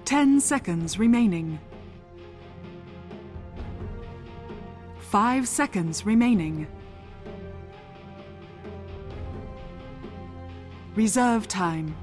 10 seconds remaining. 5 seconds remaining. Reserve time.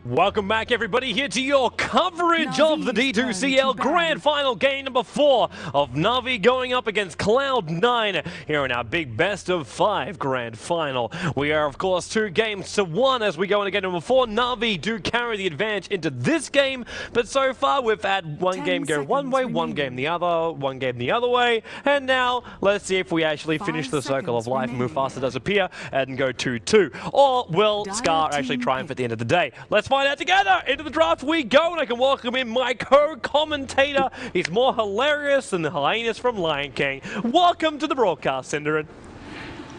Welcome back, everybody, here to your coverage of the D2CL Grand Final game number 4 of Na'Vi going up against Cloud9 here in our big best of 5 Grand Final. We are, of course, 2 games to 1 as we go into game number 4. Na'Vi do carry the advantage into this game, but so far we've had one game go one way, one game the other, one game the other way, and now let's see if we actually finish the circle of life and Mufasa does appear and go 2-2. Or will Scar actually triumph at the end of the day? Let's find out together. Into the draft we go, and I can welcome in my co-commentator. He's more hilarious than the hyenas from Lion King. Welcome to the broadcast, Cinderin.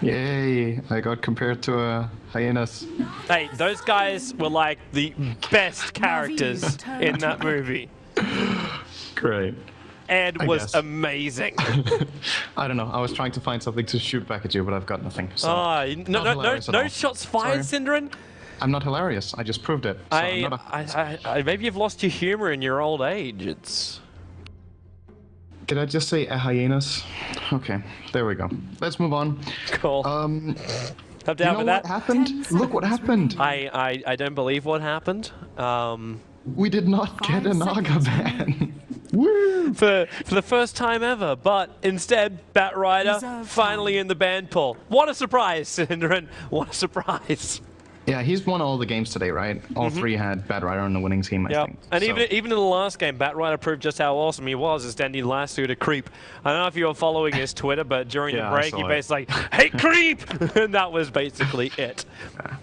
Yay, I got compared to hyenas. Hey, those guys were like the best characters in that movie. Great. Ed was amazing. I don't know, I was trying to find something to shoot back at you, but I've got nothing. So no shots fired, Cinderin? I'm not hilarious. I just proved it. So maybe you've lost your humor in your old age. Did I just say hyenas? Okay, there we go. Let's move on. Cool. Have down with that. What happened? Look what happened. I don't believe what happened. We did not get a Naga ban. Woo! For the first time ever, but instead, Batrider finally in the ban pool. What a surprise, Cinderin. What a surprise. Yeah, he's won all the games today, right? All 3 had Batrider on the winning team, I think. And even in the last game, Batrider proved just how awesome he was as Dendi last to creep. I don't know if you were following his Twitter, but during the break, he basically like, "Hey, creep!" and that was basically it.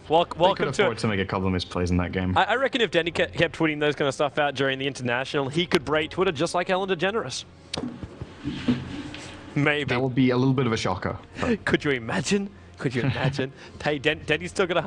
Welcome to make a couple of misplays in that game. I reckon if Dendi kept tweeting those kind of stuff out during the international, he could break Twitter just like Ellen DeGeneres. Maybe. That would be a little bit of a shocker. Could you imagine? Could you imagine? Hey, Dendi's still got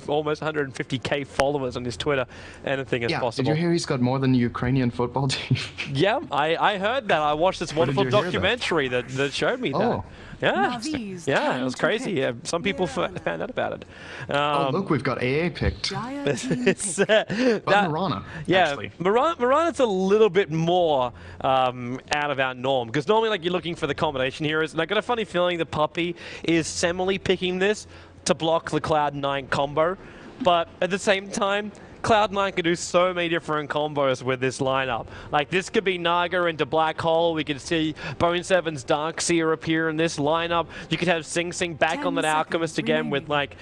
almost 150k followers on his Twitter. Anything is possible. Did you hear he's got more than the Ukrainian football team? Yeah, I heard that. I watched this wonderful documentary that showed me that. Yeah, it was crazy. Yeah, some people found out about it. Oh, look, we've got AA picked. Marana, actually. Marana's a little bit more out of our norm, because normally like you're looking for the combination heroes, and I got a funny feeling the puppy is semi picking this to block the Cloud9 combo, but at the same time, Cloud9 can do so many different combos with this lineup. Like, this could be Naga into Black Hole. We could see Bone7's Darkseer appear in this lineup. You could have Sing Sing back on that Alchemist again with like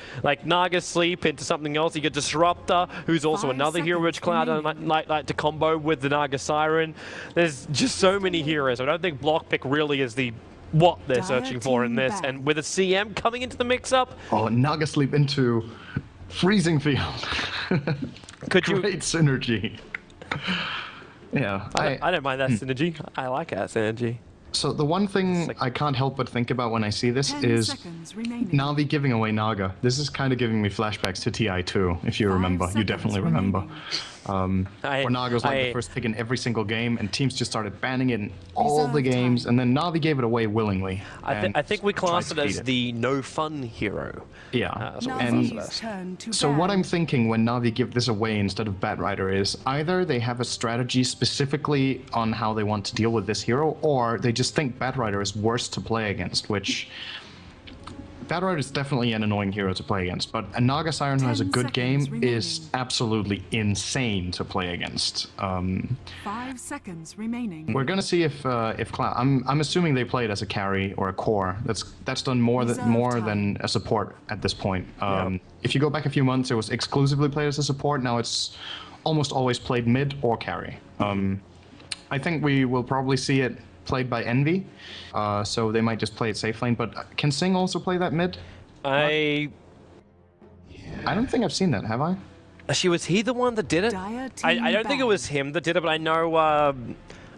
Naga Sleep into something else. You get Disruptor, who's also another hero which Cloud9 like to combo with the Naga Siren. There's just so many heroes. I don't think Block Pick really is what they're searching for in this. And with a CM coming into the mix-up... Oh, Naga Sleep into Freezing Field. Great synergy. Yeah. I don't mind that synergy. I like that synergy. So the one thing I can't help but think about when I see this is Na'Vi giving away Naga. This is kind of giving me flashbacks to TI2, if you remember. You definitely remember. Where Naga was like the first pick in every single game, and teams just started banning it in all the games, and then Na'Vi gave it away willingly. I think we classed it as the no-fun hero. Yeah, so what I'm thinking when Na'Vi give this away instead of Batrider is either they have a strategy specifically on how they want to deal with this hero, or they just think Batrider is worse to play against, which... Batrider is definitely an annoying hero to play against, but a Naga Siren who has a good game is absolutely insane to play against. 5 seconds remaining. We're gonna see if Cloud. I'm assuming they play it as a carry or a core. That's done more than a support at this point. If you go back a few months, it was exclusively played as a support. Now it's almost always played mid or carry. I think we will probably see it played by Envy, so they might just play it safe lane, but can Sing also play that mid? I don't think I've seen that, have I? Was he the one that did it? I don't think it was him that did it, but I know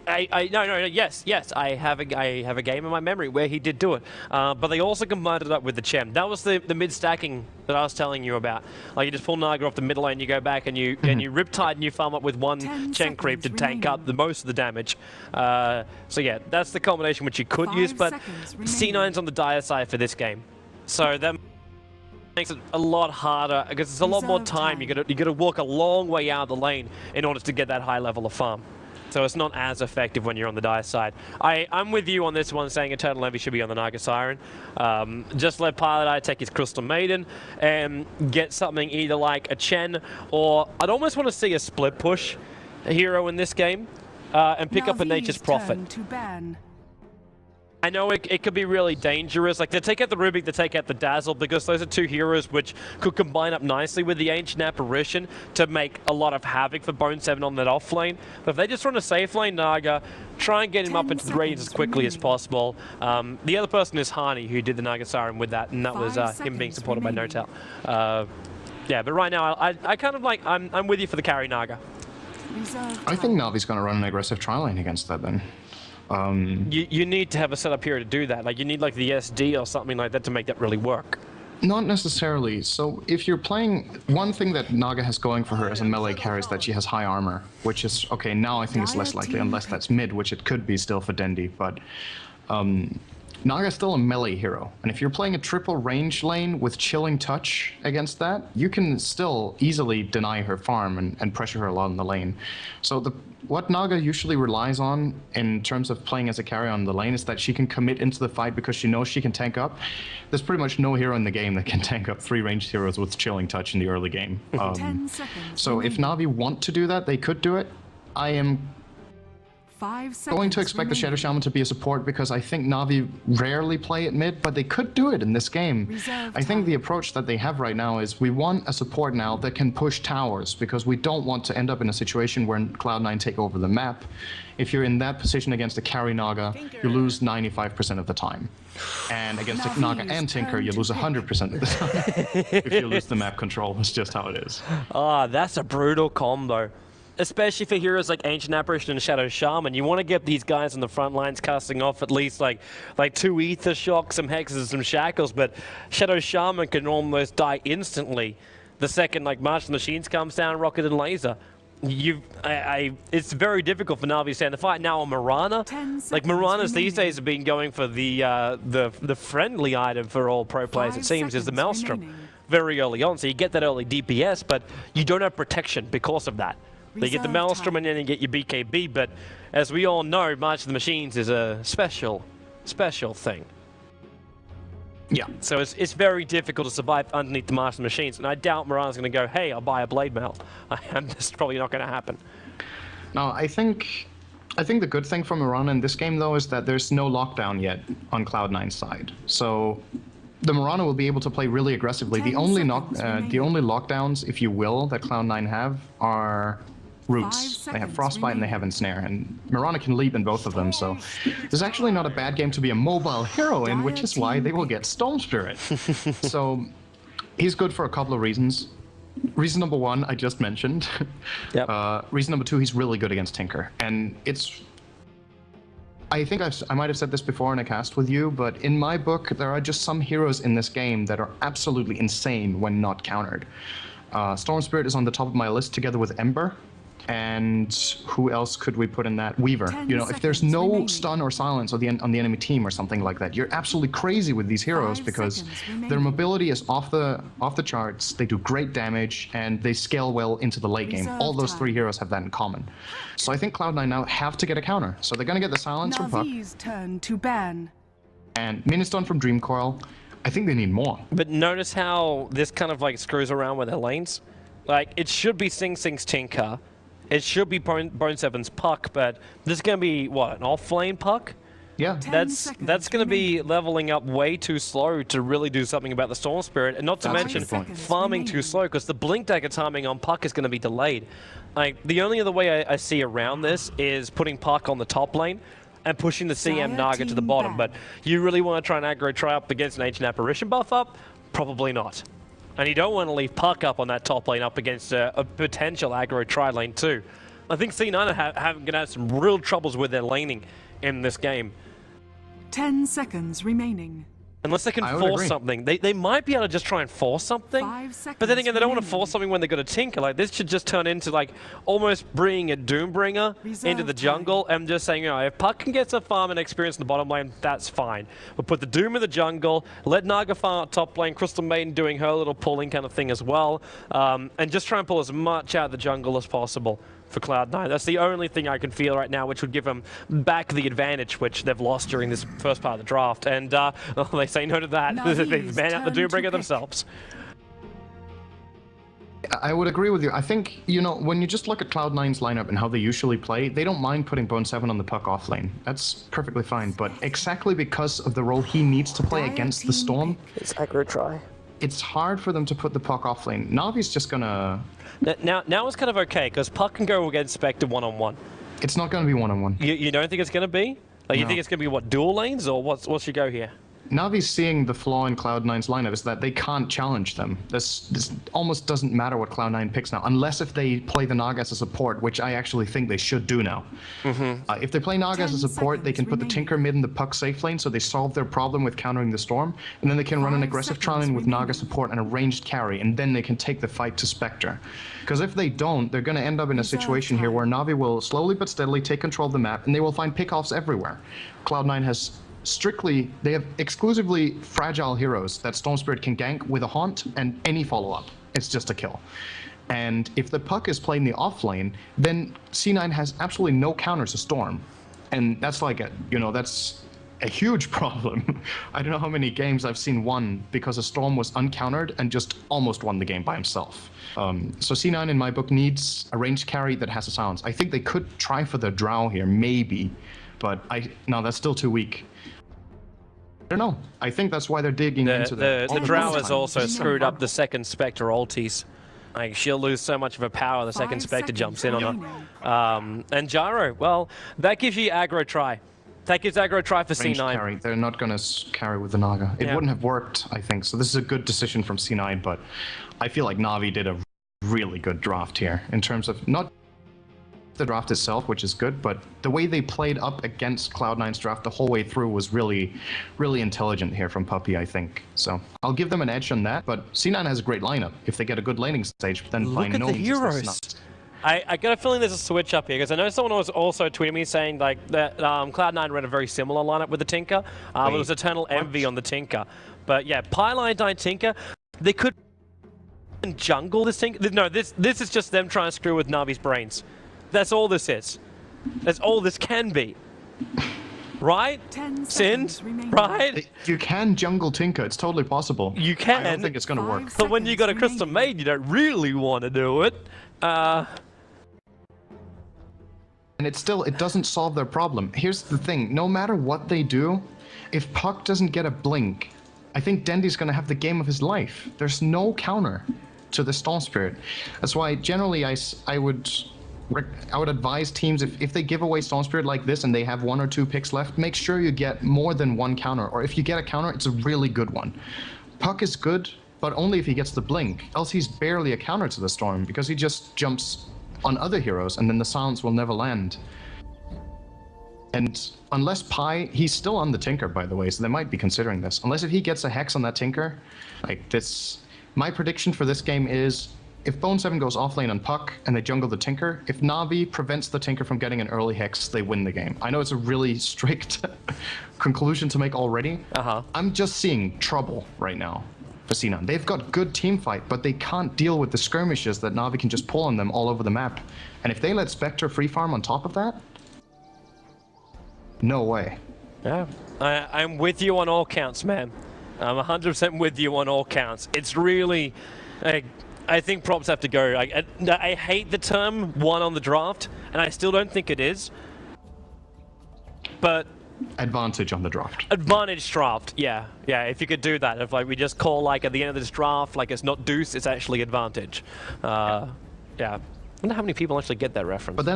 yes, I have a game in my memory where he did do it. But they also combined it up with the Chem. That was the mid stacking that I was telling you about. Like, you just pull Naga off the mid lane, you go back and you Riptide and you farm up with one Chen creep to tank up the most of the damage. So yeah, that's the combination which you could use, but C9's on the dire side for this game. So them Makes it a lot harder because it's a lot more Reserve time. time. You gotta walk a long way out of the lane in order to get that high level of farm. So it's not as effective when you're on the Dire side. I'm with you on this one, saying Eternal Envy should be on the Naga Siren. Just let Pilot Eye take his Crystal Maiden and get something either like a Chen, or I'd almost want to see a split push hero in this game and pick up a Nature's Prophet. Turn to ban. I know it could be really dangerous. Like, they take out the Rubik, they take out the Dazzle, because those are two heroes which could combine up nicely with the Ancient Apparition to make a lot of havoc for Bone 7 on that off lane. But if they just run a safe lane Naga, try and get him up into the range as quickly as possible. The other person is Hani, who did the Naga Siren with that, and that was him being supported by NoTel. Yeah, but right now, I kind of like, I'm with you for the carry Naga. I think Navi's going to run an aggressive tri lane against that then. You need to have a setup here to do that. Like, you need like the SD or something like that to make that really work. Not necessarily. So if you're playing, one thing that Naga has going for her as a melee carry is that she has high armor, which is, okay, now I think it's less likely unless that's mid, which it could be still for Dendi, but Naga is still a melee hero. And if you're playing a triple range lane with chilling touch against that, you can still easily deny her farm and pressure her a lot in the lane. So what Naga usually relies on in terms of playing as a carry on the lane is that she can commit into the fight because she knows she can tank up. There's pretty much no hero in the game that can tank up 3 ranged heroes with chilling touch in the early game. 10 seconds. So if Navi want to do that, they could do it. I am 5 seconds going to expect the Shadow Shaman to be a support because I think Navi rarely play at mid, but they could do it in this game. Reserve I think the approach that they have right now is we want a support now that can push towers because we don't want to end up in a situation where Cloud9 take over the map. If you're in that position against a carry Naga, you lose 95% of the time. And against a Naga and Tinker, you lose 100% of the time. If you lose the map control, that's just how it is. Ah, that's a brutal combo. Especially for heroes like Ancient Apparition and Shadow Shaman, you want to get these guys on the front lines casting off at least like 2 Ether Shocks, some Hexes, some Shackles, but Shadow Shaman can almost die instantly the second like March of the Machines comes down, Rocket and Laser. It's very difficult for Navi to stand the fight. Now on Mirana, like Miranas these days have been going for the friendly item for all pro players, it seems, is the Maelstrom very early on. So you get that early DPS, but you don't have protection because of that. They get the Maelstrom and then you get your BKB, but as we all know, March of the Machines is a special thing. Yeah. So it's very difficult to survive underneath the March of the Machines, and I doubt Mirana's going to go, hey, I'll buy a Blade Mail. That's probably not going to happen. No, I think the good thing for Mirana in this game, though, is that there's no lockdown yet on Cloud9's side. So the Mirana will be able to play really aggressively. The only lockdowns, if you will, that Cloud9 have are roots. They have Frostbite and they have Ensnare, and Mirana can leap in both of them, so it's actually not a bad game to be a mobile hero in, which is why they will get Storm Spirit. So he's good for a couple of reasons. Reason number 1, I just mentioned. Yep. Reason number 2, he's really good against Tinker, and it's... I think I might have said this before in a cast with you, but in my book, there are just some heroes in this game that are absolutely insane when not countered. Storm Spirit is on the top of my list together with Ember. And who else could we put in that? Weaver. You know, if there's no stun or silence on the enemy team or something like that, you're absolutely crazy with these heroes because their mobility is off the charts. They do great damage and they scale well into the late game. All those 3 heroes have that in common. So I think Cloud9 now have to get a counter. So they're going to get the silence from Puck. Navi's turn to ban. And Ministun from Dream Coil. I think they need more. But notice how this kind of like screws around with their lanes. Like, it should be Sing Sing's Tinker. It should be Bone 7's Puck, but this is going to be, what, an off-lane Puck? Yeah. That's going to be leveling up way too slow to really do something about the Storm Spirit, and not to mention farming too slow, because the Blink Dagger timing on Puck is going to be delayed. Like, the only other way I see around this is putting Puck on the top lane and pushing the CM Naga to the bottom, but you really want to try and aggro try up against an Ancient Apparition buff up? Probably not. And you don't want to leave Puck up on that top lane up against a potential aggro tri lane too. I think C9 are going to have some real troubles with their laning in this game. 10 seconds remaining. Unless they can I would force agree. something. They might be able to just try and force something. 5 seconds But then again, they don't want to remaining. force something when they've got a Tinker. Like, this should just turn into, like, almost bringing a Doombringer into Reserve the time. jungle and just saying, you know, if Puck can get some farm and experience in the bottom lane, that's fine. But put the Doom in the jungle, let Naga farm at top lane, Crystal Maiden doing her little pulling kind of thing as well, and just try and pull as much out of the jungle as possible for Cloud9. That's the only thing I can feel right now, which would give them back the advantage, which they've lost during this first part of the draft. And well, they say no to that. They've Navi's banned out the turn to Doombringer pick. themselves. I would agree with you. I think, you know, when you just look at Cloud9's lineup and how they usually play, they don't mind putting Bone 7 on the Puck off lane. That's perfectly fine. But exactly because of the role he needs to play Dire against the team Storm, It's aggro try. it's hard for them to put the Puck off lane. Navi's just gonna... Now it's kind of okay, because Puck can go against Spectre one-on-one. It's not gonna be one-on-one. You don't think it's going to be? Like, you No. think it's going to be, what, dual lanes, or what's your go here? Navi's seeing the flaw in Cloud9's lineup is that they can't challenge them. This almost doesn't matter what Cloud9 picks now, unless if they play the Naga as a support, which I actually think they should do now. If they play Naga as a 10 support, they can put the seconds Tinker mid in the Puck safe lane, so they solve their problem with countering the Storm, and then they can run an 5 aggressive seconds trial in with Naga remaining. support and a ranged carry, and then they can take the fight to Spectre. Because if they don't, they're going to end up in a situation here where Navi will slowly but steadily take control of the map, and they will find pickoffs everywhere. Cloud9 has they have exclusively fragile heroes that Storm Spirit can gank with a haunt and any follow-up. It's just a kill. And if the Puck is playing the off lane, then C9 has absolutely no counter to Storm. And that's like that's a huge problem. I don't know how many games I've seen won because a Storm was uncountered and just almost won the game by himself. So C9 in my book needs a ranged carry that has a silence. I think they could try for the Drow here, maybe, but no, that's still too weak. I don't know. I think that's why they're digging into The all Drow time. has also This is screwed hard. up the second Spectre ultis. Like, she'll lose so much of her power the second 5 Spectre jumps seconds in on remaining. her. And Gyro, well, that gives you aggro try. That gives aggro try for Ranged C9. carry. They're not going to carry with the Naga. It Yeah. wouldn't have worked, I think. So this is a good decision from C9, but I feel like Navi did a really good draft here in terms of not the draft itself, which is good, but the way they played up against Cloud9's draft the whole way through was really, really intelligent here from Puppy, I think. So I'll give them an edge on that, but C9 has a great lineup. If they get a good laning stage, then by Look at no the means is this heroes. not. I got a feeling there's a switch up here, because I know someone was also tweeting me saying like that Cloud9 ran a very similar lineup with the Tinker. It was Eternal Envy on the Tinker. But yeah, Pylon died Tinker. They could jungle this Tinker. No, this is just them trying to screw with Navi's brains. That's all this is. That's all this can be. Right? 10 Sin? seconds remaining. Right? You can jungle Tinker. It's totally possible. You I can. don't think it's going to work. 5 But when you got a seconds Crystal remaining. Maiden, you don't really want to do it. And it doesn't solve their problem. Here's the thing, no matter what they do, if Puck doesn't get a blink, I think Dendi's gonna have the game of his life. There's no counter to the Storm Spirit. That's why generally I would advise teams, if they give away Storm Spirit like this and they have 1 or 2 picks left, make sure you get more than 1 counter, or if you get a counter, it's a really good one. Puck is good, but only if he gets the blink, else he's barely a counter to the Storm, because he just jumps on other heroes, and then the silence will never land. And unless he's still on the Tinker, by the way, so they might be considering this. Unless if he gets a Hex on that Tinker, like this, my prediction for this game is, if Bone 7 goes offlane on Puck and they jungle the Tinker, if Navi prevents the Tinker from getting an early Hex, they win the game. I know it's a really strict conclusion to make already. I'm just seeing trouble right now for C9. They've got good team fight, but they can't deal with the skirmishes that Navi can just pull on them all over the map. And if they let Spectre free farm on top of that, no way. Yeah, I'm with you on all counts, man. I'm 100% with you on all counts. It's really, I think props have to go. I hate the term "one on the draft," and I still don't think it is. But Advantage on the draft. advantage draft, yeah. If you could do that, if like we just call like at the end of this draft, like it's not deuce, it's actually advantage. Yeah. I wonder how many people actually get that reference. But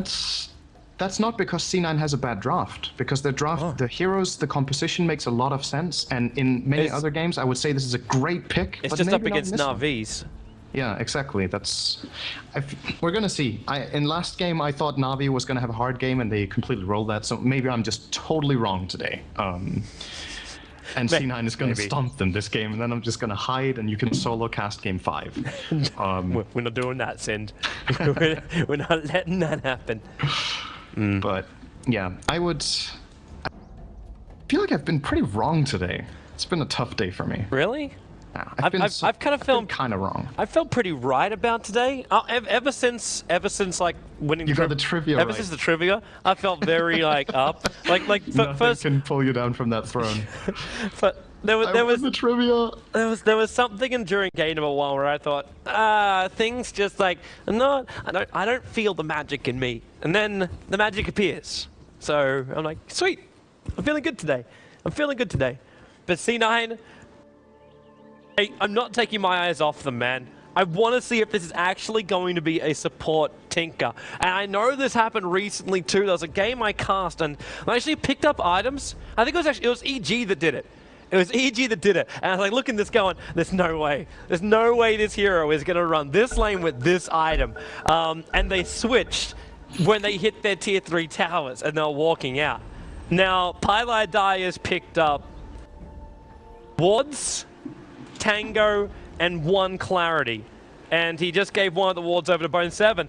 that's not because C9 has a bad draft, because their draft, the heroes, the composition makes a lot of sense, and in many other games, I would say this is a great pick. It's but just up maybe not in against this one. Navi's. Yeah, exactly. We're gonna see. In last game, I thought Navi was gonna have a hard game, and they completely rolled that. So maybe I'm just totally wrong today. And C9 is going to maybe. stomp them this game, and then I'm just going to hide, and you can solo cast game 5. We're not doing that, Sind. We're not letting that happen. But yeah, I feel like I've been pretty wrong today. It's been a tough day for me. Really? Yeah, I've kind of felt kind of wrong. I felt pretty right about today. Ever since like winning. You got the trivia Ever right. since the trivia, I felt very like up. Nothing First, can pull you down from that throne. but there I won was the trivia. there was something during game number 1 where I thought, things just like I don't feel the magic in me, and then the magic appears. So I'm like, sweet, I'm feeling good today. But C9. Hey, I'm not taking my eyes off them, man. I want to see if this is actually going to be a support tinker. And I know this happened recently too. There was a game I cast and I actually picked up items. I think it was EG that did it. It was EG that did it. And I was like looking at this going, there's no way. There's no way this hero is going to run this lane with this item. And they switched when they hit their tier 3 towers and they're walking out. Now, Pylai Dai has picked up Vods, Tango, and 1 Clarity. And he just gave one of the wards over to Bone 7.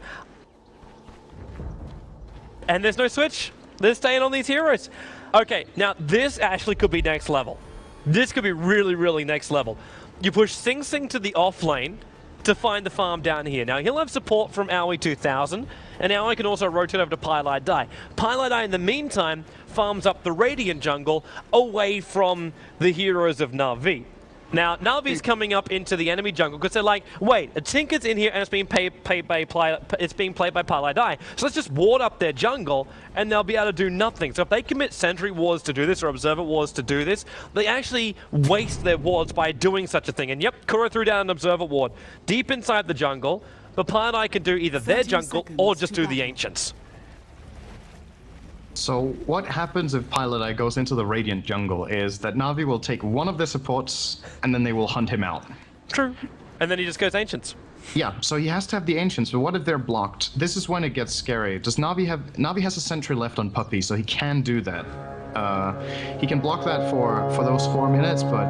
And there's no switch. They're staying on these heroes. Okay, now this actually could be next level. This could be really, really next level. You push Sing Sing to the off lane to find the farm down here. Now, he'll have support from Aoi 2000, and Aoi can also rotate over to Pylai Dai. Pylai Dai, in the meantime, farms up the Radiant jungle away from the heroes of Na'Vi. Now, Na'Vi's coming up into the enemy jungle because they're like, wait, a Tinker's in here and it's being played by Pylai Dai. So let's just ward up their jungle and they'll be able to do nothing. So if they commit sentry wards to do this or observer wards to do this, they actually waste their wards by doing such a thing. And yep, Kuro threw down an observer ward deep inside the jungle, but Pylai Dai can do either their jungle or just do the Ancients. So what happens if Pylai Dai goes into the Radiant jungle is that Na'Vi will take one of their supports and then they will hunt him out. True. And then he just goes Ancients. Yeah, so he has to have the Ancients, but what if they're blocked? This is when it gets scary. Does Na'Vi has a sentry left on Puppy, so he can do that. He can block that for those 4 minutes, but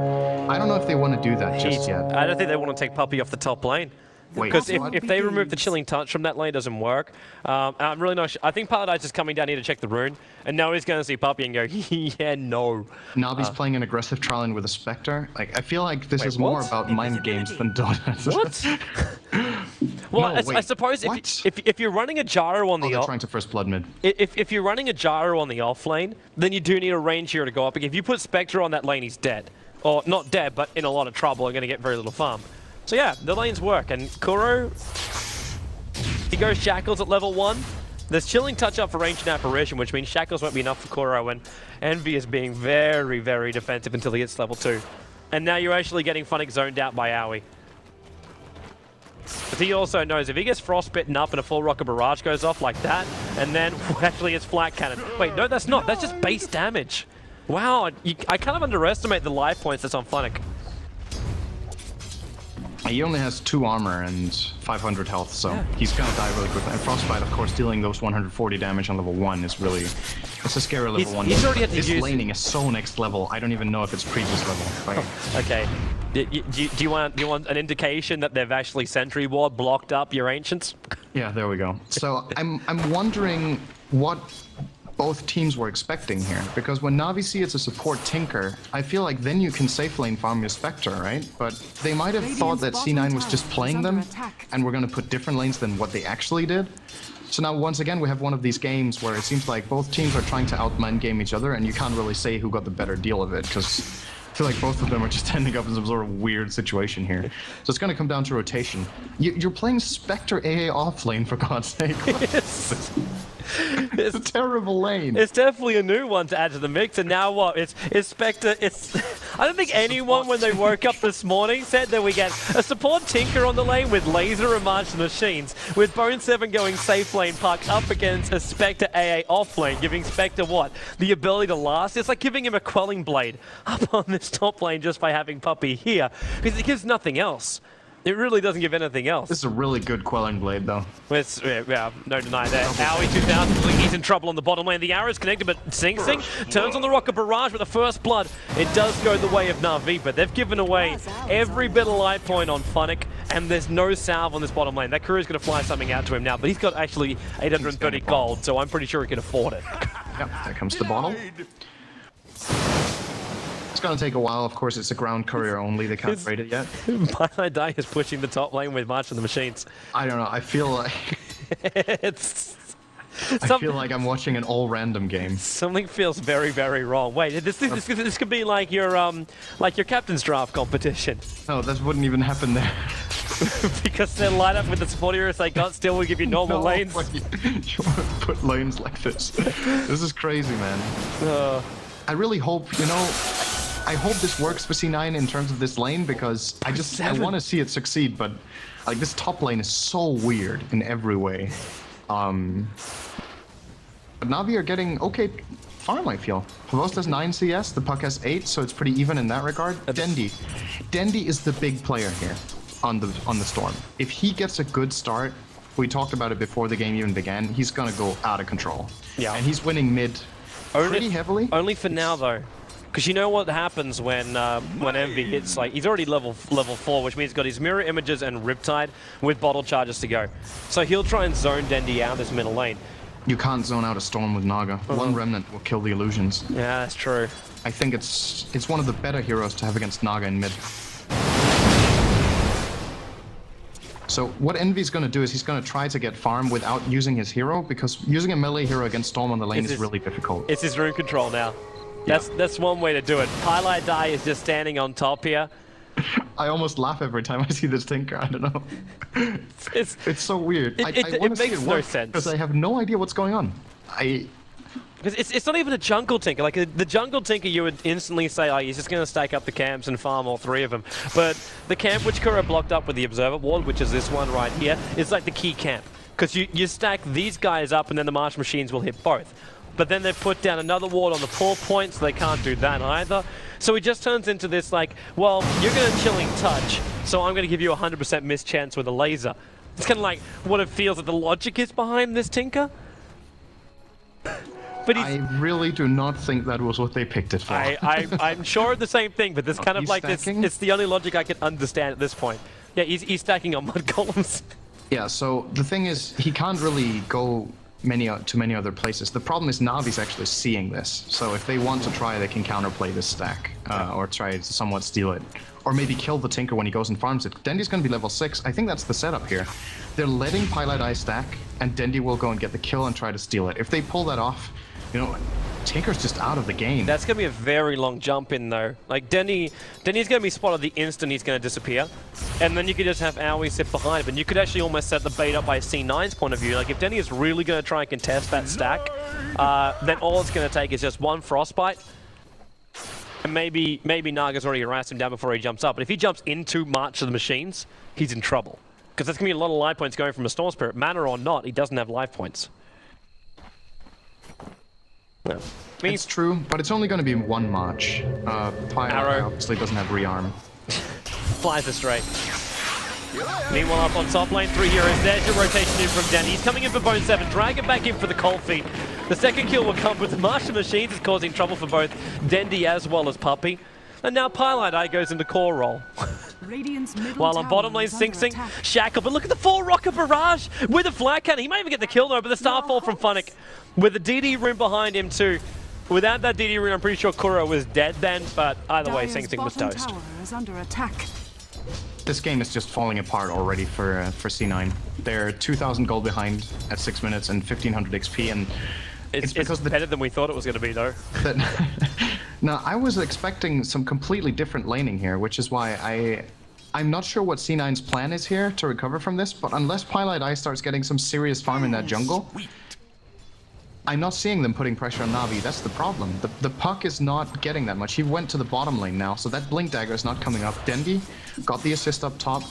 I don't know if they want to do that just yet. I don't think they want to take Puppy off the top lane. Wait, Because what? if they remove the Chilling Touch from that lane, it doesn't work. I'm really not sure. I think Pylai Dai's just coming down here to check the rune, and now he's going to see Puppy and go, yeah, no. Na'Vi's playing an aggressive trial in with a Spectre. Like, I feel like this Wait, is more what? about mind games than Dota. What? Well, No, I suppose if you're running a Gyro on Oh, the they're off, trying to first blood mid. if you're running a Gyro on the off lane, then you do need a range hero to go up. If you put Spectre on that lane, he's dead. Or not dead, but in a lot of trouble and going to get very little farm. So yeah, the lanes work, and Kuro, he goes Shackles at level 1. There's Chilling Touch up for Range and Apparition, which means Shackles won't be enough for Kuro, and Envy is being very, very defensive until he hits level 2. And now you're actually getting Funnick zoned out by Aoi. But he also knows if he gets frostbitten up and a full rocket barrage goes off like that, and then actually it's flat cannon. Wait, no, that's not. That's just base damage. Wow, I kind of underestimate the life points that's on Funnick. He only has 2 armor and 500 health, so he's gonna die really quickly. And Frostbite, of course, dealing those 140 damage on level 1 is really... It's a scary level 1. He's already had to This use... laning is so next level, I don't even know if it's previous level. Like, Okay. Do you want an indication that they've actually Sentry Ward blocked up your Ancients? yeah, there we go. So I'm wondering what both teams were expecting here, because when Na'Vi see it's a support Tinker, I feel like then you can safe lane farm your Spectre, right? But they might have thought that C9 was just playing them, and we're gonna put different lanes than what they actually did. So now once again we have one of these games where it seems like both teams are trying to out-mind game each other, and you can't really say who got the better deal of it, because I feel like both of them are just ending up in some sort of weird situation here. So it's gonna come down to rotation. You're playing Spectre AA off lane, for God's sake. It's a terrible lane. It's definitely a new one to add to the mix, and now what? It's Spectre. I don't think anyone, when they woke up this morning, said that we get a support Tinker on the lane with laser and martial machines, with Bone 7 going safe lane puck up against a Spectre AA off lane, giving Spectre what? The ability to last? It's like giving him a quelling blade up on this top lane just by having Puppy here, because it gives nothing else. It really doesn't give anything else. This is a really good Quelling Blade, though. It's, yeah, no deny that. Owie 2000, he's in trouble on the bottom lane. The arrow's connected, but Sing Sing turns on the Rocket Barrage with the first blood. It does go the way of Na'Vi, but they've given away every bit of life point on Funnick, and there's no salve on this bottom lane. That Courier's going to fly something out to him now, but he's got actually 830 gold, so I'm pretty sure he can afford it. Yep, there comes the bottle. It's gonna take a while. Of course, it's a ground courier only. They can't rate it yet. My Die is pushing the top lane with March of the Machines. I don't know. I feel like I feel like I'm watching an all-random game. Something feels very, very wrong. Wait, this could be like your captain's draft competition. No, that wouldn't even happen there. Because they're lined up with the support heroes they got, still will give you normal lanes. You want to put lanes like this? This is crazy, man. I really hope, you know, I hope this works for C9 in terms of this lane, because I want to see it succeed, but like this top lane is so weird in every way. But Na'Vi are getting okay farm, I feel. Pavos has 9 CS, the Puck has 8, so it's pretty even in that regard. Dendi is the big player here on the Storm. If he gets a good start, we talked about it before the game even began, he's gonna go out of control. Yeah. And he's winning mid pretty heavily. Only for now, though. Because you know what happens when Envy hits, like, he's already level 4, which means he's got his mirror images and Riptide with bottle charges to go. So he'll try and zone Dendi out this middle lane. You can't zone out a Storm with Naga. One Remnant will kill the illusions. Yeah, that's true. I think it's one of the better heroes to have against Naga in mid. So what Envy's going to do is he's going to try to get farm without using his hero, because using a melee hero against Storm on the lane is really difficult. It's his rune control now. That's one way to do it. Highlight Die is just standing on top here. I almost laugh every time I see this Tinker. I don't know. It's so weird. It makes no sense. Because I have no idea what's going on. Because it's not even a jungle Tinker. Like, the jungle Tinker, you would instantly say, oh, he's just going to stack up the camps and farm all 3 of them. But the camp which Kura blocked up with the Observer Ward, which is this one right here, is like the key camp. Because you stack these guys up and then the March Machines will hit both. But then they've put down another ward on the 4 point, so they can't do that either. So it just turns into this like, well, you're going to Chilling Touch, so I'm going to give you a 100% miss chance with a laser. It's kind of like what it feels like the logic is behind this Tinker. But I really do not think that was what they picked it for. I'm sure of the same thing, but there's kind of like stacking? It's the only logic I can understand at this point. Yeah, he's stacking on mud columns. Yeah, so the thing is, he can't really go to many other places. The problem is Navi's actually seeing this. So if they want to try, they can counterplay this stack, or try to somewhat steal it. Or maybe kill the Tinker when he goes and farms it. Dendi's going to be level 6. I think that's the setup here. They're letting Pilot Eye stack, and Dendi will go and get the kill and try to steal it. If they pull that off, you know, Tinker's just out of the game. That's going to be a very long jump in, though. Like, Dendi's going to be spotted the instant he's going to disappear. And then you could just have Owie sit behind him. And you could actually almost set the bait up by C9's point of view. Like, if Dendi is really going to try and contest that stack, then all it's going to take is just one Frostbite. And maybe Naga's already harassed him down before he jumps up. But if he jumps into March of the Machines, he's in trouble. Because there's going to be a lot of life points going from a Storm Spirit. Mana or not, he doesn't have life points. No. It's true, but it's only going to be one March. Arrow obviously doesn't have rearm. Flies astray. Meanwhile, up on top lane, 3 heroes. There's your rotation in from Dendi. He's coming in for Bone 7, drag it back in for the Cold Feet. The second kill will come with the Martial Machines. It's causing trouble for both Dendi as well as Puppy. And now Pilot Eye goes into core role. While on bottom lane, Sing Sing, Shackle. But look at the 4 Rocket Barrage with a flag cannon. He might even get the kill though, but the Starfall from Funnick with the DD rune behind him too. Without that DD rune, I'm pretty sure Kuro was dead then, but either way, Sing Sing was toast. This game is just falling apart already for C9. They're 2,000 gold behind at 6 minutes and 1,500 XP, and it's because better than we thought it was going to be though. Now, I was expecting some completely different laning here, which is why I'm not sure what C9's plan is here to recover from this, but unless Pilot Eye starts getting some serious farm in that jungle, I'm not seeing them putting pressure on Na'Vi. That's the problem. The Puck is not getting that much. He went to the bottom lane now, so that Blink Dagger is not coming up. Dendi got the assist up top.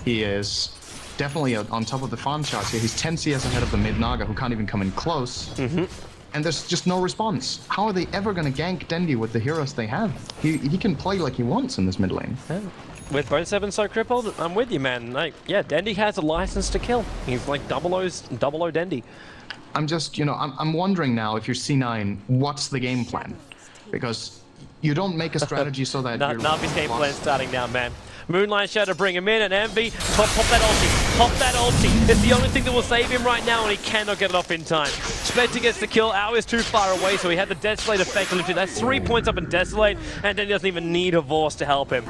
He is definitely on top of the farm shots here. He's 10 CS ahead of the mid Naga, who can't even come in close. and there's just no response. How are they ever going to gank Dendi with the heroes they have? He can play like he wants in this mid lane. Yeah. With Bone 7 so crippled, I'm with you, man. Like, yeah, Dendi has a license to kill. He's like double O Dendi. I'm just, I'm wondering now, if you're C9, what's the game plan? Because you don't make a strategy so that you're Navi's game plan starting now, man. Moonlight Shadow bring him in, and Envy, pop that ulti, pop that ulti. It's the only thing that will save him right now, and he cannot get it off in time. Spectre gets the kill, Ao is too far away, so he had the Desolate effect on him too. That's 3 points up in Desolate, and then he doesn't even need a Vorce to help him.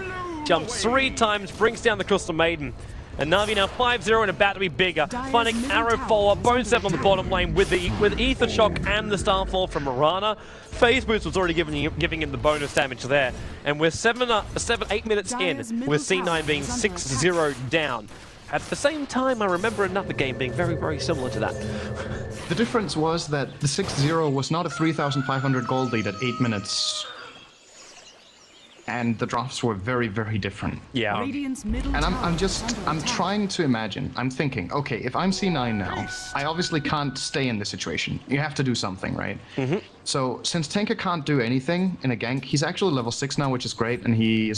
Jumps 3 times, brings down the Crystal Maiden. And Navi now 5-0 and about to be bigger. Finding Arrow follow-up, Bone 7 on the bottom lane with Ether Shock and the Starfall from Mirana. Phase Boost was already giving him the bonus damage there. And we're 8 minutes in, with C9 being 6-0 down. At the same time, I remember another game being very, very similar to that. The difference was that the 6-0 was not a 3,500 gold lead at 8 minutes. And the drops were very, very different. Yeah. And I'm trying to imagine. I'm thinking, okay, if I'm C9 now, I obviously can't stay in this situation. You have to do something, right? Mm-hmm. So since Tinker can't do anything in a gank, he's actually level 6 now, which is great, and he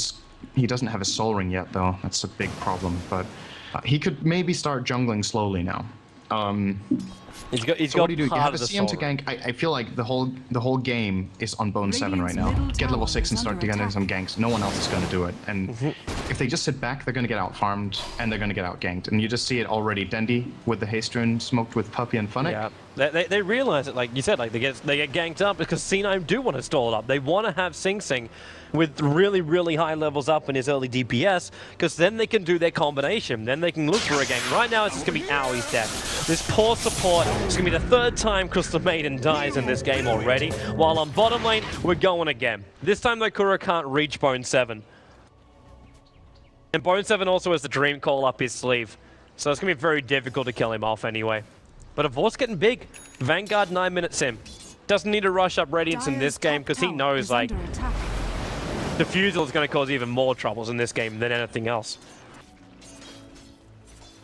doesn't have a soul ring yet, though. That's a big problem. But he could maybe start jungling slowly now. He's so what do you do? You have a CM to gank. gank. I feel like the whole game is on Bone 7 right now. Get level 6 and start getting some ganks. No one else is going to do it. And if they just sit back, they're going to get out farmed and they're going to get out ganked. And you just see it already. Dendi with the haste rune smoked with Puppy and Funnick. Yeah, they realize it, like you said, like they get ganked up because C9 do want to stall it up. They want to have Sing Sing with really, really high levels up in his early DPS, because then they can do their combination. Then they can look for a gank. Right now, it's just going to be Aui's dead. This poor support, it's going to be the 3rd time Crystal Maiden dies in this game already, while on bottom lane, we're going again. This time, though, Kuro can't reach Bone 7. And Bone 7 also has the Dream Call up his sleeve, so it's going to be very difficult to kill him off anyway. But a Vorce getting big. Vanguard 9 minutes in. Doesn't need to rush up Radiance in this game, because he knows, like, Diffusal is going to cause even more troubles in this game than anything else.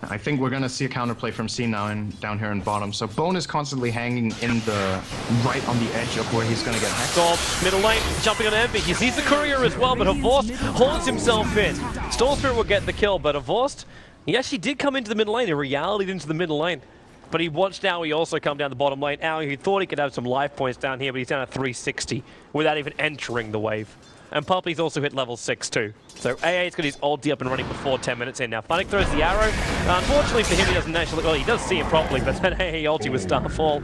I think we're going to see a counterplay from C9 down here in bottom. So Bone is constantly hanging in the right on the edge of where he's going to get hacked. Storm, middle lane, jumping on Envy. He sees the courier as well, but Vorce haunts himself in. Storm Spirit will get the kill, but Vorce, he actually did come into the middle lane. He reality'd into the middle lane. But he watched Aoi also come down the bottom lane. Aoi, he thought he could have some life points down here, but he's down at 360 without even entering the wave. And Puppy's also hit level 6 too. So AA's got his ulti up and running before 10 minutes in. Now Funnick throws the arrow. Unfortunately for him, he doesn't actually, well, he does see it properly, but then AA ulti with Starfall.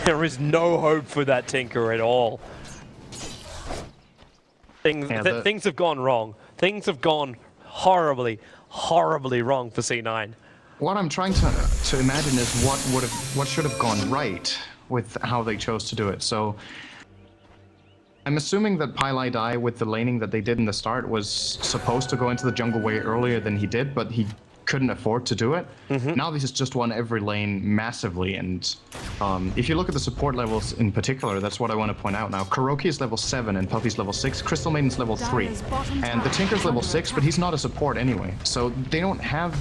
There is no hope for that Tinker at all. Things have gone wrong. Things have gone horribly, horribly wrong for C9. What I'm trying to imagine is what should have gone right with how they chose to do it. So I'm assuming that Pylai Dai, with the laning that they did in the start, was supposed to go into the jungle way earlier than he did, but he couldn't afford to do it. Now this has just won every lane massively, and if you look at the support levels in particular, that's what I want to point out now. Kuroki is level 7 and Puppy's level 6, Crystal Maiden's level 3, and the Tinker's level 6, but he's not a support anyway, so they don't have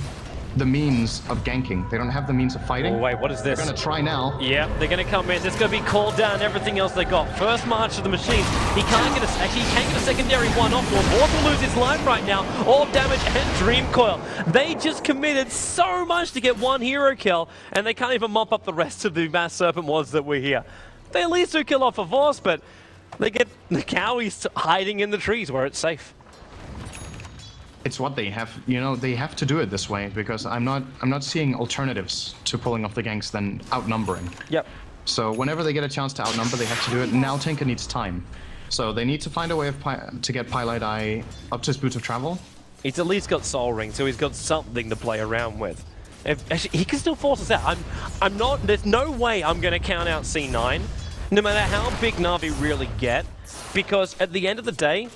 the means of ganking. They don't have the means of fighting. Oh, wait, what is this? They're gonna try now. Yeah, they're gonna come in. It's gonna be called down, everything else they got. First march of the machines. He can't get actually, he can't get a secondary one off. Vorce will lose his life right now. All damage and Dream Coil. They just committed so much to get one hero kill, and they can't even mop up the rest of the Mass Serpent Wads that were here. They at least do kill off a Vorce, but they get the Cowies hiding in the trees where it's safe. It's what they have, they have to do it this way, because I'm not seeing alternatives to pulling off the ganks than outnumbering. Yep. So whenever they get a chance to outnumber, they have to do it. Now Tinker needs time. So they need to find a way to get Pylai Dai up to his boots of travel. He's at least got Soul Ring, so he's got something to play around with. Actually, he can still force us out. I'm not, there's no way I'm gonna count out C9, no matter how big Na'Vi really get, because at the end of the day,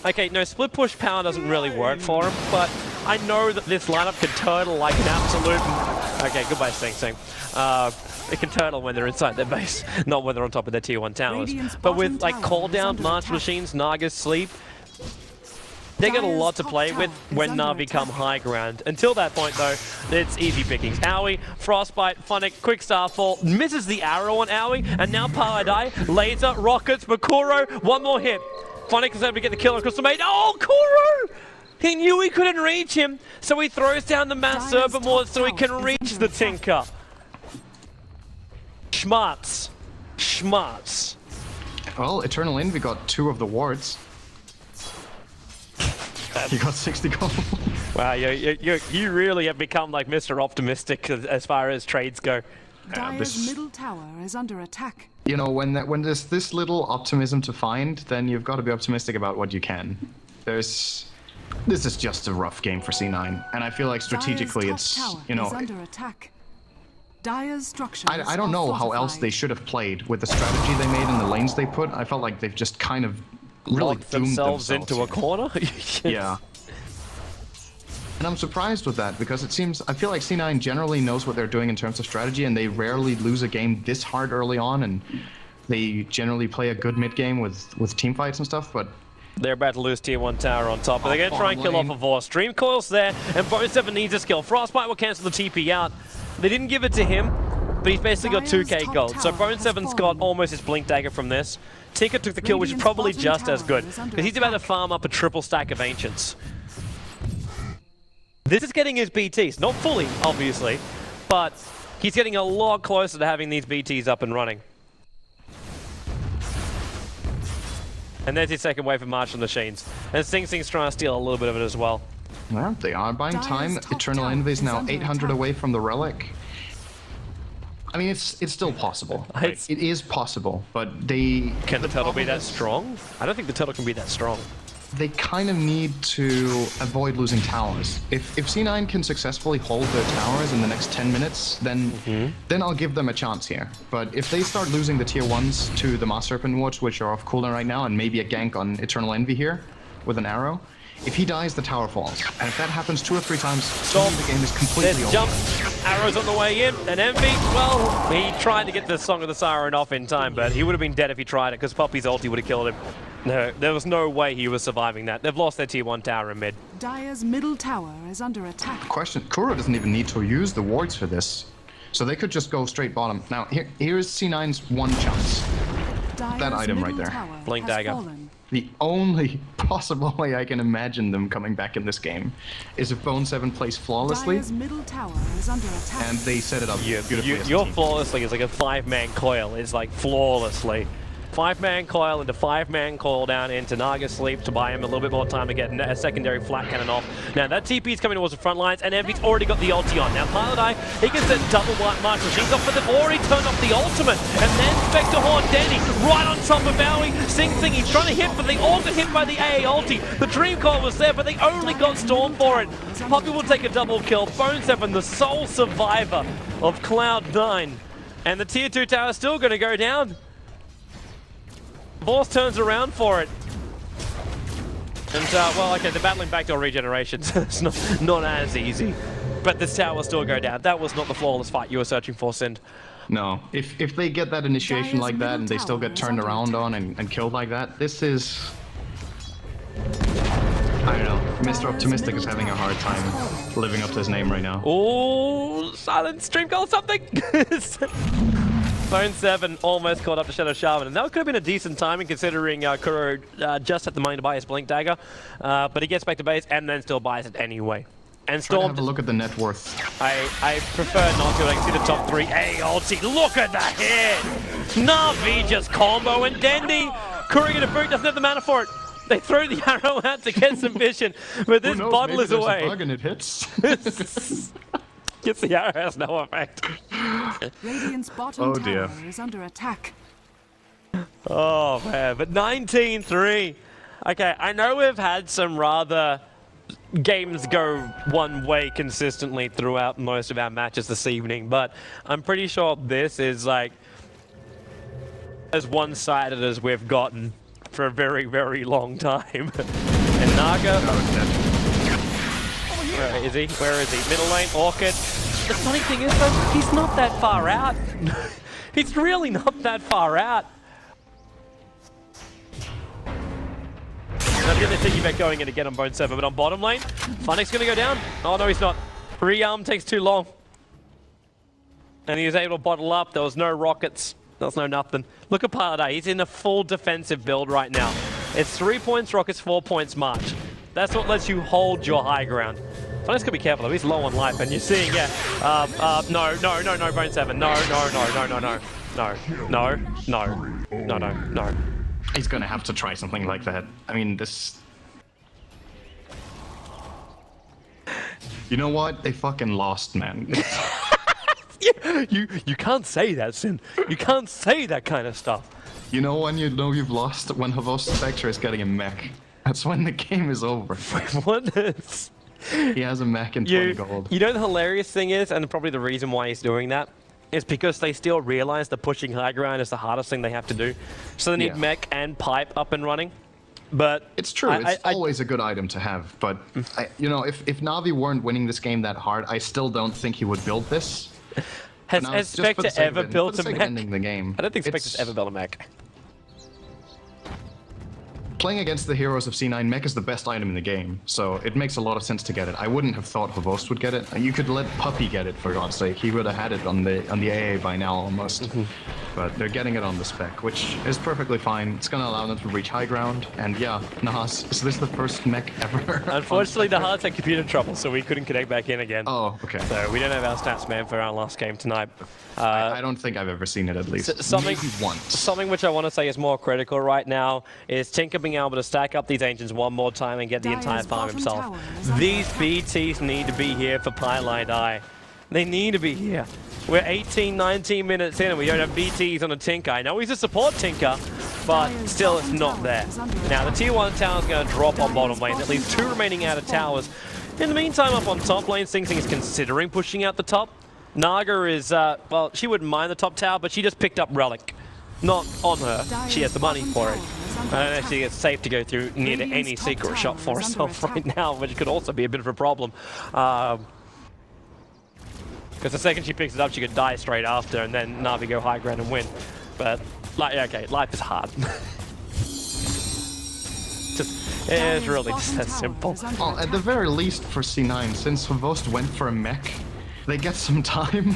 okay, no, split push power doesn't really work for him, but I know that this lineup can turtle like an absolute... Okay, goodbye, Sing Sing. It can turtle when they're inside their base, not when they're on top of their tier 1 towers. But with, like, call down, March Machines, Nagas, Sleep, They get a Dire's lot to top play tower with is when under Na'Vi come attack. high ground. Until that point, though, it's easy pickings. Aoi, Frostbite, Funnick, Quick Starfall, misses the arrow on Aoi, and now Paladai, Laser, Rockets, Makuro, one more hit. Funnick is able to get the kill across the main. Oh, Kuro! He knew he couldn't reach him, so he throws down the Mass Dire's Serpent Ward top so he tower can is reach under the Tinker. Schmarts. Schmarts. Well, Eternal Envy got 2 of the wards. He got 60 gold. Wow, you really have become like Mr. Optimistic as far as trades go. Dire's this- middle tower is under attack. You know, when there's this little optimism to find, then you've got to be optimistic about what you can. This is just a rough game for C9, and I feel like strategically Dire's top it's, tower you know, is under attack. Dire's structures I don't are know how else fortified. they should have played with the strategy they made and the lanes they put. I felt like they've just kind of really Locked doomed themselves into a here. corner. Yeah. And I'm surprised with that because I feel like C9 generally knows what they're doing in terms of strategy, and they rarely lose a game this hard early on, and they generally play a good mid game with team fights and stuff, but They're about to lose tier 1 tower on top, but they're going to try and kill off lane. a Vor. Stream Coil's there, and Bone 7 needs a skill. Frostbite will cancel the TP out. They didn't give it to him, but he's basically got Dire's 2k top gold. So tower Bone has 7's got fallen. almost his Blink Dagger from this. Tinker took the kill, which is Radiant's probably bottom just as tower good, is under because he's about to attack. farm up a triple stack of Ancients. This is getting his BTs, not fully, obviously, but he's getting a lot closer to having these BTs up and running. And there's his second wave of Martial Machines. And Sing Sing's trying to steal a little bit of it as well. well, they are buying Dire's time. top Eternal tower Envy is is now under 800 attack. away from the relic. I mean, it's still possible. It's- It is possible, but they Can the turtle be problem that is strong? I don't think the turtle can be that strong. They kind of need to avoid losing towers. If C9 can successfully hold their towers in the next 10 minutes, then I'll give them a chance here. But if they start losing the tier 1s to the Mass Serpent Wards, which are off cooldown right now, and maybe a gank on Eternal Envy here with an arrow, if he dies, the tower falls. And if that happens 2 or 3 times, Stop. the game is completely There's over. jumps, arrows on the way in, and Envy, well, he tried to get the Song of the Siren off in time, but he would have been dead if he tried it, because Poppy's ulti would have killed him. No, there was no way he was surviving that. They've lost their tier 1 tower in mid. Dire's middle tower is under attack. Question, Kuro doesn't even need to use the wards for this. So they could just go straight bottom. Now, here's C9's one chance. Dire's item right middle there. tower Blink has dagger. fallen. The only possible way I can imagine them coming back in this game is if Bone 7 plays flawlessly Dire's middle tower is under attack. and they set it up beautifully. as a Your team. flawlessly is like a 5-man coil. It's like flawlessly. 5-man coil into 5-man coil down into Naga sleep to buy him a little bit more time to get a secondary flat cannon off. Now that TP is coming towards the front lines, and Envy's already got the ulti on. Now Paladai, he can set double white Martial Machines off, but they've already turned off the ultimate. And then Spectre Horn Dendi right on top of Bowie. Sing Sing, he's trying to hit, but they all got hit by the AA ulti. The Dream Coil was there, but they only got Storm for it. Poppy will take a double kill. Bone 7, the sole survivor of Cloud9. And the tier 2 tower is still going to go down. Force turns around for it. And, well, okay, they're battling backdoor regeneration, so it's not as easy. But this tower will still go down. That was not the flawless fight you were searching for, Sind. No, if they get that initiation Dire's like that middle and they still tower get is turned under around attack. on and killed like that, this is... I don't know. Mr. Optimistic is having a hard time living up to his name right now. Oh, silent stream goal something! Bone 7 almost caught up to Shadow Shaman, and that could have been a decent timing considering Kuro just had the money to buy his Blink Dagger, but he gets back to base and then still buys it anyway. And Try to Storm, have a look at the net worth. I prefer not to. I can see the top 3. Hey, ulti, look at that hit! Na'Vi just combo and Dendi! Kuro in a boot doesn't have the mana for it. They throw the arrow out to get some vision, but Who this knows, bottle maybe is there's away. a bug and it hits. Gets the arrow, has no effect. Radiant's bottom Oh, dear. tower is under attack. Oh man, but 19-3. Okay, I know we've had some rather games go one way consistently throughout most of our matches this evening, but I'm pretty sure this is like as one-sided as we've gotten for a very, very long time. And Naga, where is he? Where is he? Middle lane, Orchid. The funny thing is though, he's not that far out. He's really not that far out. But get the tiki back going in again on Bone 7, but on bottom lane, Funnick's gonna go down. Oh no, he's not. Rearm takes too long. And he was able to bottle up. There was no rockets. There was no nothing. Look at Paladai. He's in a full defensive build right now. It's 3 points rockets, 4 points march. That's what lets you hold your high ground. Funnick's gonna be careful though. He's low on life, and you're seeing, yeah. No, Bone 7. No. He's gonna have to try something like that. I mean, this... You know what? They fucking lost, man. You can't say that, Sin. You can't say that kind of stuff. You know when you know you've lost? When Havos Spectre is getting a mech. That's when the game is over. What is... He has a mech and 20 gold. You know the hilarious thing is, and probably the reason why he's doing that, is because they still realize that pushing high ground is the hardest thing they have to do. So they need mech and pipe up and running. But it's true. It's always a good item to have. But you know, if Na'Vi weren't winning this game that hard, I still don't think he would build this. Has Spectre ever built a mech? Ending the game. I don't think Spectre's ever built a mech. Playing against the heroes of C9, mech is the best item in the game, so it makes a lot of sense to get it. I wouldn't have thought Havost would get it. You could let Puppy get it, for God's sake. He would have had it on the AA by now, almost. But they're getting it on the spec, which is perfectly fine. It's going to allow them to reach high ground, and yeah, Nahas, is this the first mech ever? Unfortunately, Nahas had computer trouble, so we couldn't connect back in again. Oh, okay. So we don't have our stats, man, for our last game tonight. I don't think I've ever seen it, at least. Maybe once. Something which I want to say is more critical right now is Tinker being able to stack up these ancients one more time and get the entire farm himself. These BTs need to be here for Paladai. They need to be here. We're 18, 19 minutes in and we don't have BTs on a Tinker. I know he's a support Tinker, but still it's not there. Now the tier 1 tower is going to drop on bottom lane. That leaves 2 remaining out of towers. In the meantime, up on top lane, Sing Sing is considering pushing out the top. Naga is, well, she wouldn't mind the top tower, but she just picked up Relic. Not on her. She has the money for it. I don't actually think it's safe to go through near to any secret shot for herself right now, which could also be a bit of a problem. Because the second she picks it up, she could die straight after, and then Na'Vi go high ground and win. But, like, okay, life is hard. It's really just that simple. Well, at the very least for C9, since Havost went for a mech, they get some time.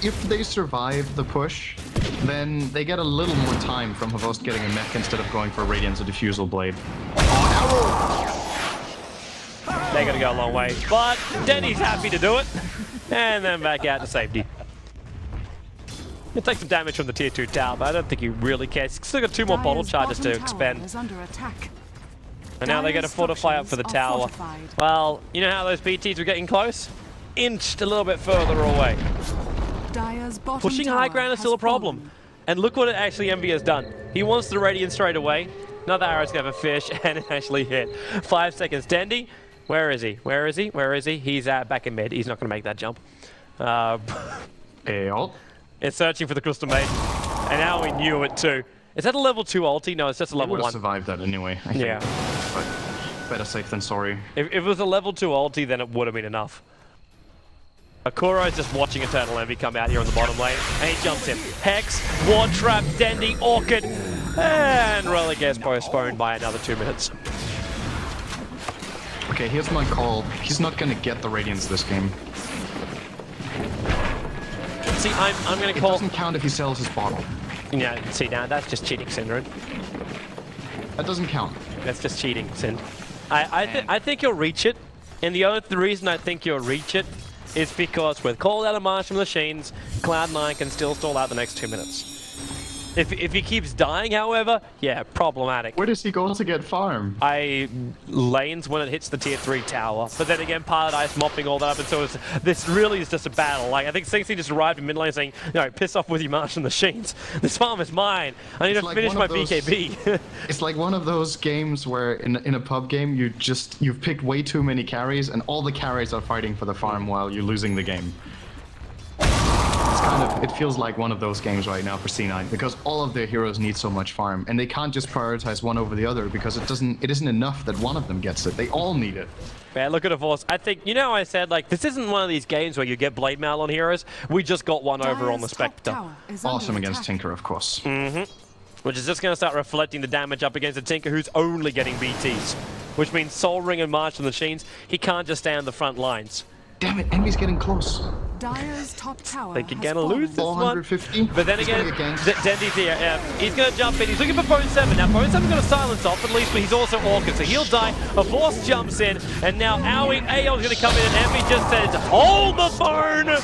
If they survive the push, then they get a little more time from Havost getting a mech instead of going for Radiance or Diffusal Blade. They gotta go a long way, but Denny's happy to do it. And then back out to safety. He'll take some damage from the tier 2 tower, but I don't think he really cares. He's still got 2 more bottle charges to expend. And now they got to fortify up for the tower. Well, you know how those BTs were getting close? Inched a little bit further away. Pushing high ground is still a problem. And look what actually MV has done. He wants the Radiant straight away. Another arrow's gonna have a fish, and it actually hit. 5 seconds. Dendi, where is he? Where is he? Where is he? He's back in mid. He's not gonna make that jump. It's searching for the Crystal Maiden. And now we knew it too. Is that a level 2 ulti? No, it's just a level 1. Survived that anyway, I think. Yeah. But better safe than sorry. If it was a level 2 ulti, then it would have been enough. Akuro is just watching Eternal Envy come out here on the bottom lane, and he jumps in. Hex, Ward Trap, Dendi, Orchid, and Relic gets postponed by another 2 minutes. Okay, here's my call. He's not gonna get the Radiance this game. See, I'm gonna call... It doesn't count if he sells his bottle. Yeah, see now, that's just cheating, Syndrome. That doesn't count. That's just cheating, Synd. I think you'll reach it, and the only reason I think you'll reach it is because with call out of Martial Machines, Cloud9 can still stall out the next 2 minutes. If he keeps dying, however, yeah, problematic. Where does he go to get farm? Lanes when it hits the tier 3 tower. But then again, Paradise mopping all that up, and so this really is just a battle. Like, I think Sing Sing just arrived in mid lane saying, no, piss off with your Martial Machines. This farm is mine. I need to finish my BKB. It's like one of those games where in a pub game, you've picked way too many carries, and all the carries are fighting for the farm while you're losing the game. It feels like one of those games right now for C9 because all of their heroes need so much farm and they can't just prioritize one over the other because it isn't enough that one of them gets it. They all need it. Yeah, look at a force. I think, you know, I said, like, this isn't one of these games where you get blade mail on heroes. We just got one over on the Spectre. Awesome against Tinker, of course. Mm-hmm. which is just going to start reflecting the damage up against a Tinker who's only getting BTs, which means Soul Ring and March on the Machines, he can't just stay on the front lines. Damn it, Envy's getting close. Dire's top tower Think you're has gonna lose this one. 450. But then again, Dendi's here. He's gonna jump in. He's looking for Bone 7. Now, Bone 7's gonna silence off at least, but he's also Orchid, so he'll die. A Force jumps in, and now AO's gonna come in, and Envy just says, hold the phone!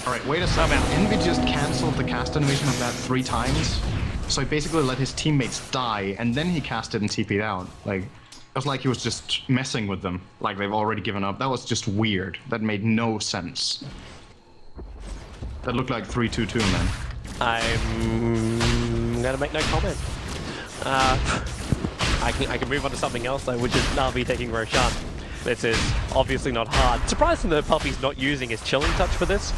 Alright, wait a second. Envy just cancelled the cast animation of that 3 times. So he basically let his teammates die, and then he casted and TP'd out. Like, it was like he was just messing with them, like they've already given up. That was just weird. That made no sense. That looked like 3-2-2, man. I'm gonna make no comment. I can move on to something else though, which is Na'Vi taking Roshan. This is obviously not hard. Surprising that Puppy's not using his chilling touch for this.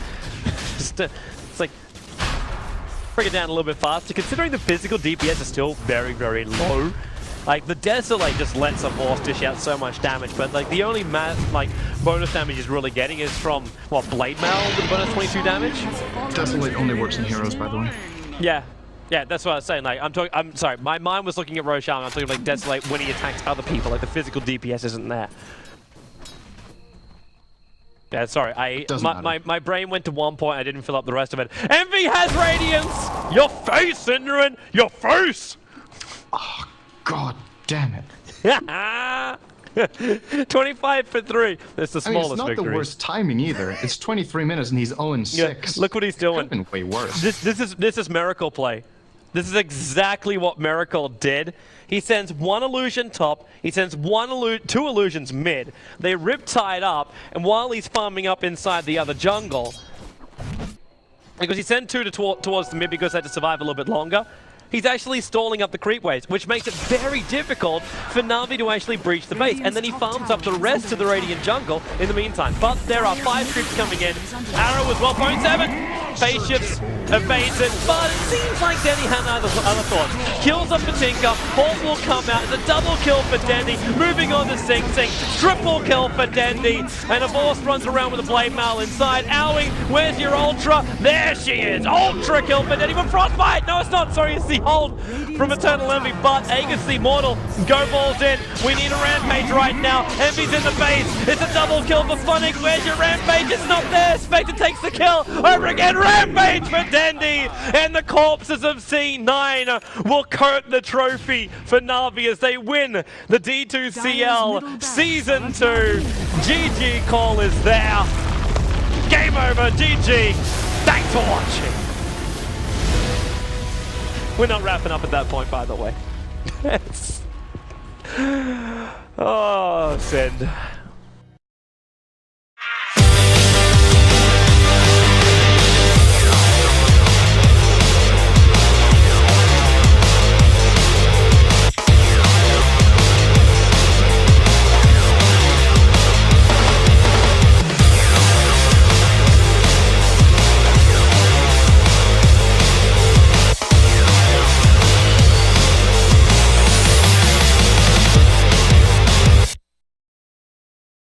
It's like, bring it down a little bit faster. Considering the physical DPS is still very, very low. Like, the Desolate just lets a Force dish out so much damage, but like the only bonus damage he's really getting is from, what, Blade Mail with bonus 22 damage? Desolate only works in heroes, by the way. Yeah. Yeah, that's what I was saying. Like, I'm sorry, my mind was looking at Roshan, I'm talking like Desolate when he attacks other people, like the physical DPS isn't there. Yeah, sorry, my brain went to one point, I didn't fill up the rest of it. Envy has Radiance! Your face, Synderen! Your face! Oh, God damn it. 25 for 3. That's the smallest victory. It's not the worst timing either. It's 23 minutes and he's 0-6. Yeah, look what he's doing. Could've been way worse. This is Miracle play. This is exactly what Miracle did. He sends 1 illusion top, he sends 2 illusions mid. They riptide up, and while he's farming up inside the other jungle, because he sent 2 towards the mid because they had to survive a little bit longer, he's actually stalling up the creep waves, which makes it very difficult for Na'Vi to actually breach the base. And then he farms up the rest of the Radiant jungle in the meantime. But there are 5 creeps coming in. Arrow as well, point 7. Phase shifts evades it, but it seems like Dendi had other thoughts. Kills up the Tinker, Halt will come out. It's a double kill for Dendi. Moving on to Sing Sing. Triple kill for Dendi. And a Force runs around with a Blade Mail inside. Owie, where's your Ultra? There she is. Ultra kill for Dendi with Frostbite. No, it's not. Sorry, it's the hold from Eternal Envy, but Aegis the Immortal. Go balls in. We need a Rampage right now. Envy's in the base. It's a double kill for Funnick. Where's your Rampage? It's not there. Spectre takes the kill. Over again. Rampage for Dendi. And the corpses of C9 will coat the trophy for Na'Vi as they win the D2CL Season 2. GG call is there. Game over. GG. Thanks for watching. We're not wrapping up at that point, by the way. Oh, send.